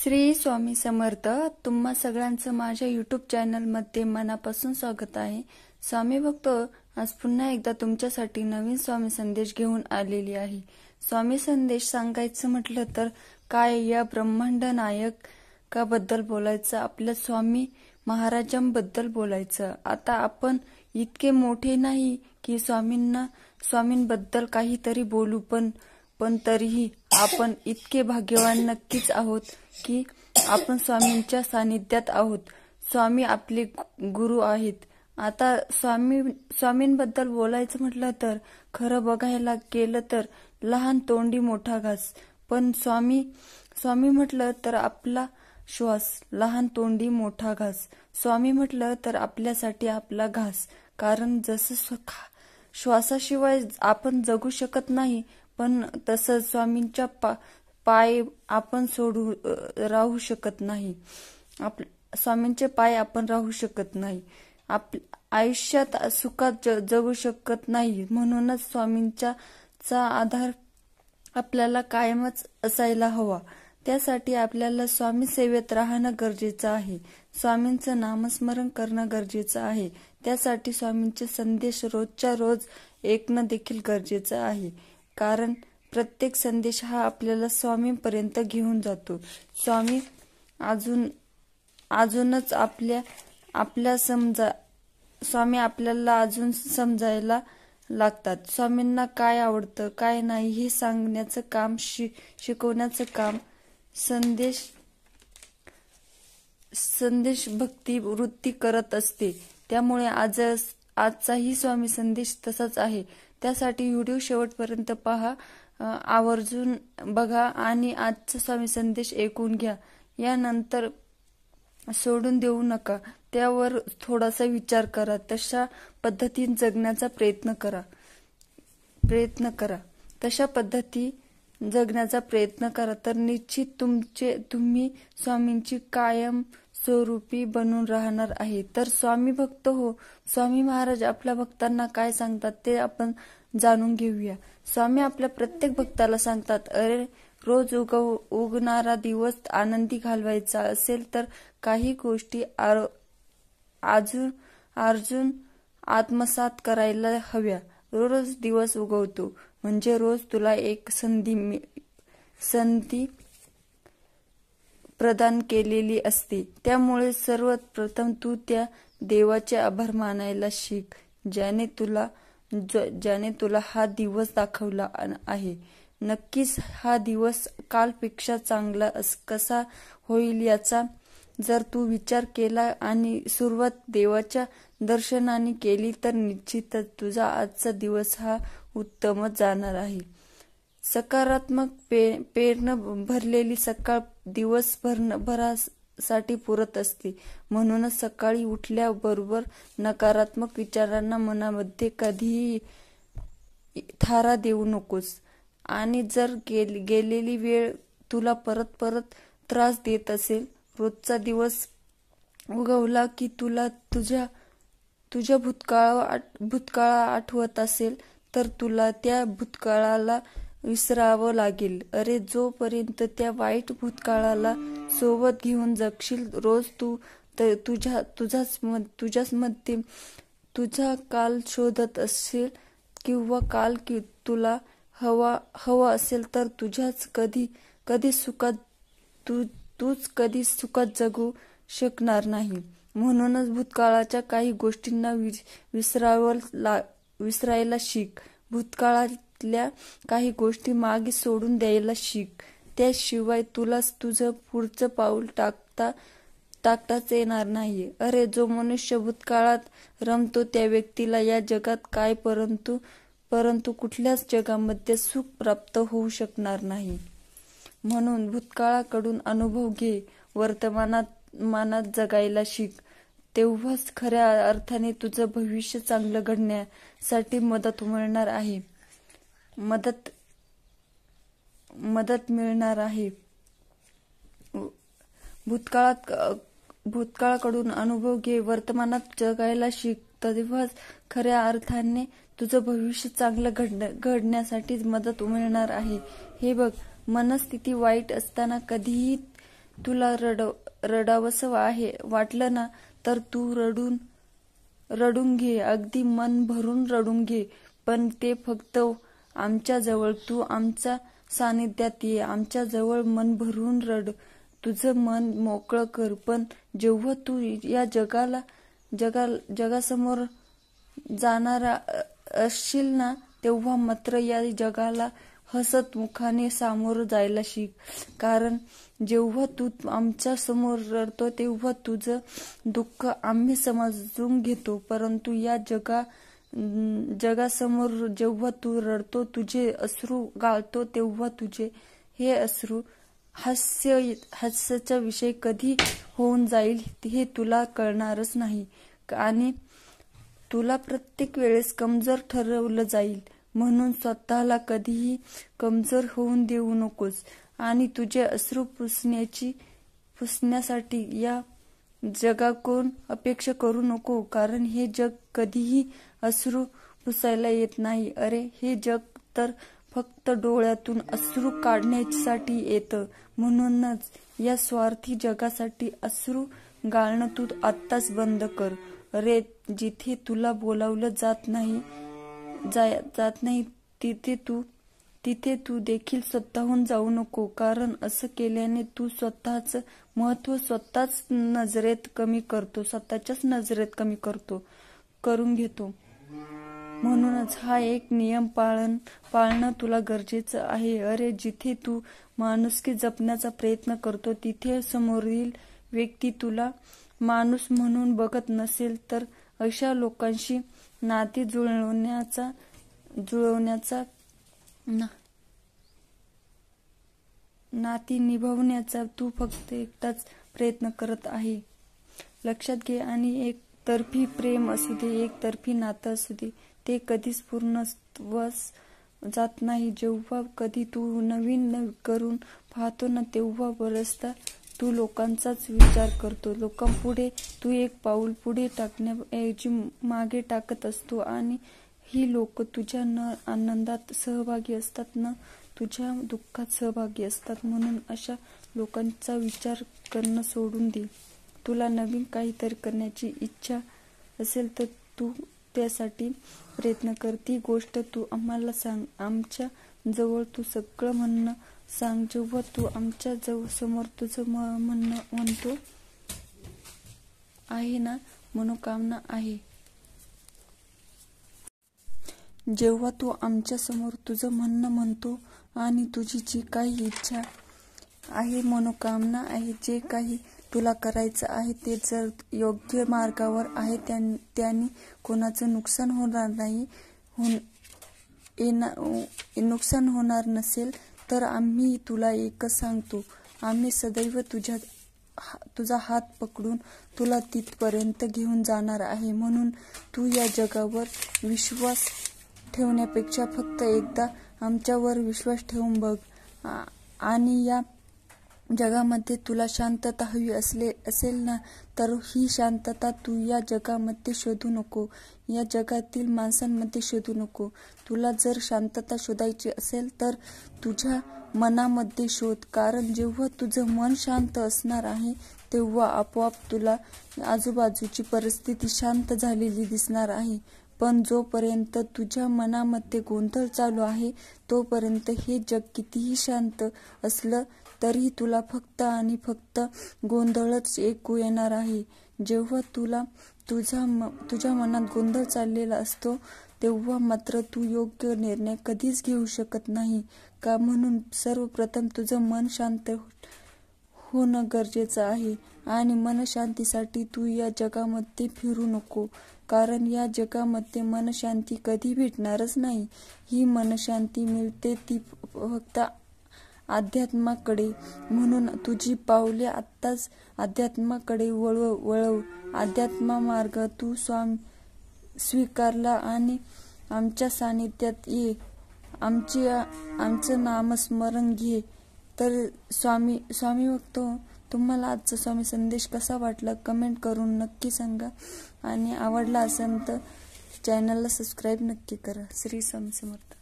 श्री स्वामी समर्थ. तुम्हा सगळ्यांचं माझ्या यूट्यूब चॅनलमध्ये मनापासून स्वागत आहे. स्वामी भक्त आज पुन्हा एकदा तुमच्यासाठी नवीन स्वामी संदेश घेऊन आलेली आहे. स्वामी संदेश सांगायचं म्हटलं तर काय या ब्रह्मांड नायकाबद्दल बोलायचं, आपल्या स्वामी महाराजांबद्दल बोलायचं. आता आपण इतके मोठे नाही की स्वामींबद्दल काहीतरी बोलू, पण तरीही आपण इतके भाग्यवान नक्कीच आहोत की आपण स्वामींच्या सानिध्यात आहोत. स्वामी आपले गुरु आहेत. आता स्वामींबद्दल बोलायचं म्हटलं तर खरं बघायला गेलं तर लहान तोंडी मोठा घास, पण स्वामी म्हटलं तर आपला श्वास, लहान तोंडी मोठा घास. स्वामी म्हटलं तर आपल्यासाठी आपला घास. कारण जसं श्वासाशिवाय आपण जगू शकत नाही, पण तसंच स्वामींच्या पाय आपण राहू शकत नाही. स्वामींचे पाय आपण राहू शकत नाही. आयुष्यात सुखात जगू शकत नाही. म्हणूनच स्वामींचा आधार आपल्याला कायमच असायला हवा. त्यासाठी आपल्याला स्वामी सेवेत राहणं गरजेचं आहे. स्वामींचं नामस्मरण करणं गरजेचं आहे. त्यासाठी स्वामींचे संदेश रोजच्या रोज ऐकणं देखील गरजेचं आहे. कारण प्रत्येक संदेश हा आपल्याला स्वामींपर्यंत घेऊन जातो. स्वामी अजूनच स्वामी आपल्याला अजून समजायला लागतात. स्वामींना काय आवडतं काय नाही हे सांगण्याचं काम, शिकवण्याचं काम संदेश भक्ती वृत्ती करत असते. त्यामुळे आजचाही स्वामी संदेश तसाच आहे. त्यासाठी व्हिडिओ शेवटपर्यंत पहा, आवर्जून बघा आणि आजचा स्वामी संदेश ऐकून घ्या. यानंतर सोडून देऊ नका. त्यावर थोडासा विचार करा. तशा पद्धतीने जगण्याचा प्रयत्न करा. तशा पद्धती जगण्याचा प्रयत्न करा तर निश्चित तुम्ही स्वामींची कायम स्वरूपी बनून राहणार आहे. तर स्वामी भक्त हो, स्वामी महाराज आपल्या भक्तांना काय सांगतात ते आपण जाणून घेऊया. स्वामी आपल्या प्रत्येक भक्ताला सांगतात, अरे रोज उगणारा दिवस आनंदी घालवायचा असेल तर काही गोष्टी अर्जुन आत्मसात करायला हव्या. रोज दिवस उगवतो म्हणजे रोज तुला एक संधी प्रदान केलेली असते. त्यामुळे सर्वात प्रथम तू त्या देवाचे आभार मानायला शिक, ज्याने तुला हा दिवस दाखवला आहे. नक्कीच हा दिवस कालपेक्षा चांगला कसा होईल याचा जर तू विचार केला आणि सुरुवात देवाच्या दर्शनाने केली तर निश्चितच तुझा आजचा दिवस हा उत्तमच जाणार आहे. सकारात्मक पेरनं भरलेली सकाळ दिवसभरासाठी पुरत असते. म्हणूनच सकाळी उठल्याबरोबर नकारात्मक विचारांना मनामध्ये कधीही थारा देऊ नकोस. आणि जर गेलेली वेळ तुला परत त्रास देत असेल, रोजचा दिवस उगवला की तुला तुझ्या भूतकाळ आठवत असेल तर तुला त्या भूतकाळाला विसरावं लागेल. अरे जोपर्यंत त्या वाईट भूतकाळाला सोबत घेऊन जगशील, रोज तू तुझ्यामध्ये तुझा काल शोधत असशील किंवा काल तुला हवा असेल तर तूच कधी सुखात जगू शकणार नाही. म्हणूनच भूतकाळाच्या काही गोष्टींना विसरायला शिक. भूतकाळातल्या काही गोष्टी मागे सोडून द्यायला शिक. त्याशिवाय तुला तुझं पुढचं पाऊल टाकताच येणार नाही. अरे जो मनुष्य भूतकाळात रमतो त्या व्यक्तीला या जगात काय परंतु कुठल्याच जगामध्ये सुख प्राप्त होऊ शकणार नाही. म्हणून भूतकाळाकडून अनुभव घे, वर्तमानात जगायला शिक. तेव्हाच खऱ्या अर्थाने तुझं भविष्य चांगलं घडण्यासाठी मदत मिळणार आहे. भूतकाळाकडून अनुभव घे, वर्तमानात जगायला शिक. तेव्हाच खऱ्या अर्थाने तुझं भविष्य चांगलं घडण्यासाठी मदत मिळणार आहे. हे बघ, मनस्थिती वाईट असताना कधीही तुला रडावंसं आहे वाटलं ना तर तू रडून घे, अगदी मन भरून रडून घे, पण ते फक्त आमच्या जवळ. तू आमच्या सानिध्यात ये, आमच्या जवळ मन भरून रड, तुझं मन मोकळं कर. पण जेव्हा तू या जगासमोर जाणारा असशील ना, तेव्हा मात्र या जगाला हसत मुखाने सामोरं जायला शिक. कारण जेव्हा तू आमच्या समोर रडतो तेव्हा तुझं दुःख आम्ही समजून घेतो, परंतु या जगासमोर जेव्हा तू रडतो, तुझे अश्रू गाळतो, तेव्हा तुझे हे अश्रू हास्याचा विषय कधी होऊन जाईल हे तुला कळणारच नाही. आणि तुला प्रत्येक वेळेस कमजोर ठरवलं जाईल. म्हणून स्वतःला कधीही कमजोर होऊन देऊ नकोस आणि तुझे अश्रू पुसण्यासाठी या जगाकडून अपेक्षा करू नको. कारण हे जग कधीही अश्रू पुसायला येत नाही. अरे, हे जग तर फक्त डोळ्यातून अश्रू काढण्यासाठी येतं. म्हणूनच या स्वार्थी जगासाठी अश्रू गाळणं तू आत्ताच बंद कर. रे, जिथे तुला बोलावलं जात नाही तिथे तू देखील स्वतःहून जाऊ नको. कारण असं केल्याने तू स्वतःच महत्त्व स्वतःच्याच नजरेत करून घेतो. म्हणूनच हा एक नियम पाळणं तुला गरजेचं आहे. अरे, जिथे तू माणुसकी जपण्याचा प्रयत्न करतो तिथे समोरील व्यक्ती तुला माणूस म्हणून बघत नसेल तर अशा लोकांशी नाती निभावण्याचा तू फक्त एकटाच प्रयत्न करत आहे. लक्षात घे. आणि एकतर्फी प्रेम असू दे, एकतर्फी नातं असू दे, ते कधीच पूर्णत्वास जात नाही. जेव्हा कधी तू नवीन करून पाहतो ना, तेव्हा बरेचदा तू लोकांचाच विचार करतो. लोकांपुढे तू एक पाऊल पुढे टाकण्याऐवजी मागे टाकत असतो. आणि ही लोक तुझ्या न आनंदात सहभागी असतात ना तुझ्या दुःखात सहभागी असतात. म्हणून अशा लोकांचा विचार करणं सोडून दे. तुला नवीन काहीतरी करण्याची इच्छा असेल तर तू त्यासाठी प्रयत्न कर. ती गोष्ट तू आम्हाला सांग. आमच्या जवळ तू सगळं म्हणणं सांग. जेव्हा तू आमच्या समोर तुझं म्हणणं म्हणतो आहे ना, मनोकामना आहे. जेव्हा तू आमच्या समोर तुझं म्हणणं म्हणतो आणि तुझी जी काही इच्छा आहे, मनोकामना आहे, जे काही तुला करायचं आहे ते जर योग्य मार्गावर आहे, त्याने कोणाचं नुकसान होणार नाही, नुकसान होणार नसेल तर आम्ही तुला एकच सांगतो, आम्ही सदैव तुझा हात पकडून तुला तिथपर्यंत घेऊन जाणार आहे. म्हणून तू या जगावर विश्वास ठेवण्यापेक्षा फक्त एकदा आमच्यावर विश्वास ठेवून बघ. आणि या जगामध्ये तुला शांतता हवी असेल ना, तर ही शांतता तू या जगामध्ये शोधू नको, या जगातील माणसांमध्ये शोधू नको. तुला जर शांतता शोधायची असेल तर तुझ्या मनामध्ये शोध. कारण जेव्हा तुझं मन शांत असणार आहे तेव्हा आपोआप तुला आजूबाजूची परिस्थिती शांत झालेली दिसणार आहे. पण जोपर्यंत तुझ्या मनामध्ये गोंधळ चालू आहे तोपर्यंत हे जग कितीही शांत असलं तरी तुला फक्त आणि फक्त गोंधळच ऐकू येणार आहे. जेव्हा तुझ्या मनात गोंधळ चाललेला असतो तेव्हा मात्र तू योग्य निर्णय कधीच घेऊ शकत नाही का. म्हणून सर्वप्रथम तुझं मन शांत होणं गरजेचं आहे. आणि मनशांतीसाठी तू या जगामध्ये फिरू नको. कारण या जगामध्ये मनशांती कधी भेटणारच नाही. ही मनशांती मिळते ती फक्त अध्यात्माकडे. म्हणून तुझी पावले आत्ताच अध्यात्माकडे वळव. अध्यात्मामार्ग तू स्वीकारला आणि आमच्या सानिध्यात ये, आमचं नामस्मरण घे. तर स्वामी भक्त, तुम्हाला आजचा स्वामी संदेश कसा वाटला कमेंट करून नक्की सांगा. आणि आवडला असेल तर चॅनलला सबस्क्राईब नक्की करा. श्री स्वामी समर्थ.